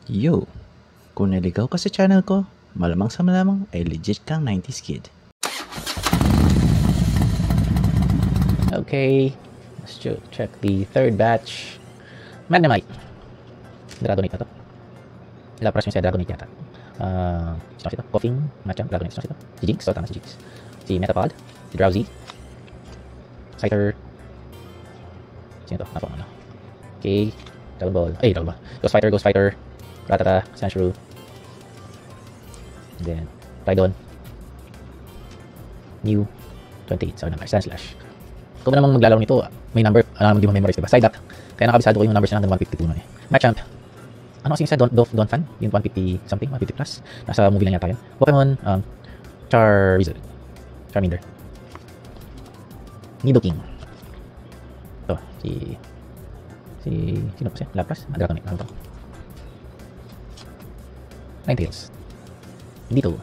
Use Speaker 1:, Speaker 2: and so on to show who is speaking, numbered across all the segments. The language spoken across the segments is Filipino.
Speaker 1: Yo, kung naligaw ka sa channel ko, malamang sa malamang ay legit kang 90s kid. Okay, let's check the third batch. Magnemite. Dragonite na to. Lapras yung siya Dragonite yata. Sino ito? Coughing, Machamp, Dragonite. Sino ito? Si Jinx, so tama si Jinx. Si Metapod, si Drowsy, Scyther. Sino ito? Napang ano. Okay, Dragon Ball. Ay, Dragon Ball. Ghost Fighter. Rattata, Sandshrew, then Rhydon, Mew, 28, sorry number, Sandslash. Kung ba namang maglalaro nito, may number, hindi mo memorize, diba? Psyduck, kaya nakabisado ko yung numbers na hanggang 152 na eh. Machamp, ano kasi yung sa Don't Fan, yung 150 something, 150 plus, nasa movie lang yata yun. Pokemon, Charizard, Charmander, Nidoking, ito, sino pa siya? Lapras? Dragonite, ano to? Ninetales, Ditto,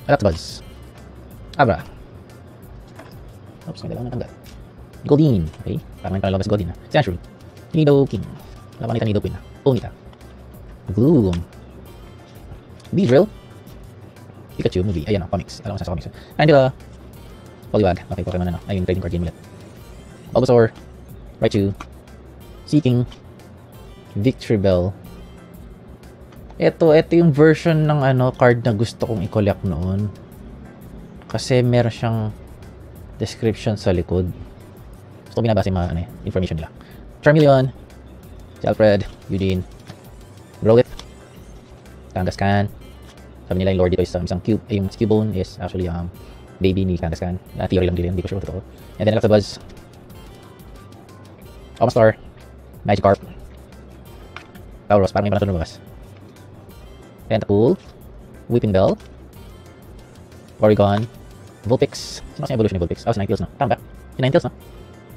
Speaker 1: Ratbuzz, Abra, oops, may dalawang natanggal, Goldeen, okay, parang may palabas Goldeen na, Sandshrew, Nidoking, laban nita Nidoqueen na, Ponyta, Gloom, Beedrill, Pikachu movie, ayan o, comics, alam mo sa comics, Angela, Poliwag, okay, Pokemon ano, ayun, trading card game ulit, Bulbasaur, Raichu, Seeking, Victreebel. Ito yung version ng card na gusto kong i-collect noon. Kasi meron siyang description sa likod. Gusto ko binabasa yung mga information nila. Charmeleon, si Alfred, Eugene, Growlithe, Kangaskhan. Sabi nila yung lord dito is isang cube. Yung Cubone is actually baby ni Kangaskhan. Theory lang din, hindi ko sure totoo. And then Electabuzz, Omastar, Magikarp, Tauros, parang may mga lumabas. Tentacool, Weeping Bell, Porygon, Vulpix. Sino kasi evolution ni Vulpix? Si Ninetales, no? Tama ba? Si Ninetales, no?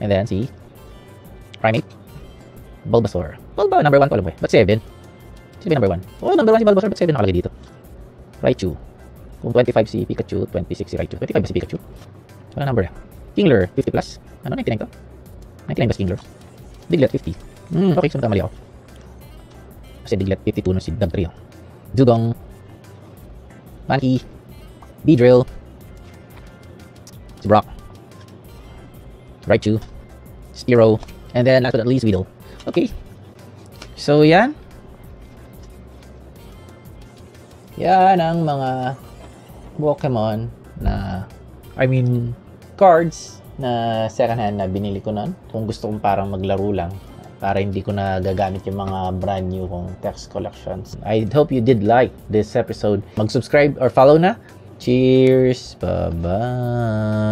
Speaker 1: And then si Primeape, Bulbasaur. Bulba, number 1 ko alam ko eh. Ba't 7? Sino ba number 1? Oh, number 1 si Bulbasaur, ba't 7 nakalagay dito? Raichu. Kung 25 si Pikachu, 26 si Raichu. 25 ba si Pikachu? Wala number. Kingler, 50 plus. Ano, 99 to? 99 ba si Kingler? Diglett, 50. Okay, sunod mali ako. Kasi Diglett, 52 na si Dugtrio. Dugong, Mankey, Beedrill, si Brock, Raichu, Spearow, and then last but not least, Weedle. Okay. So, yan. Yan ang mga Pokemon na, cards na second hand na binili ko nun. Kung gusto kong parang maglaro lang. Para hindi ko na gagamit yung mga brand new kong text collections. I hope you did like this episode. Mag-subscribe or follow na. Cheers! Bye-bye!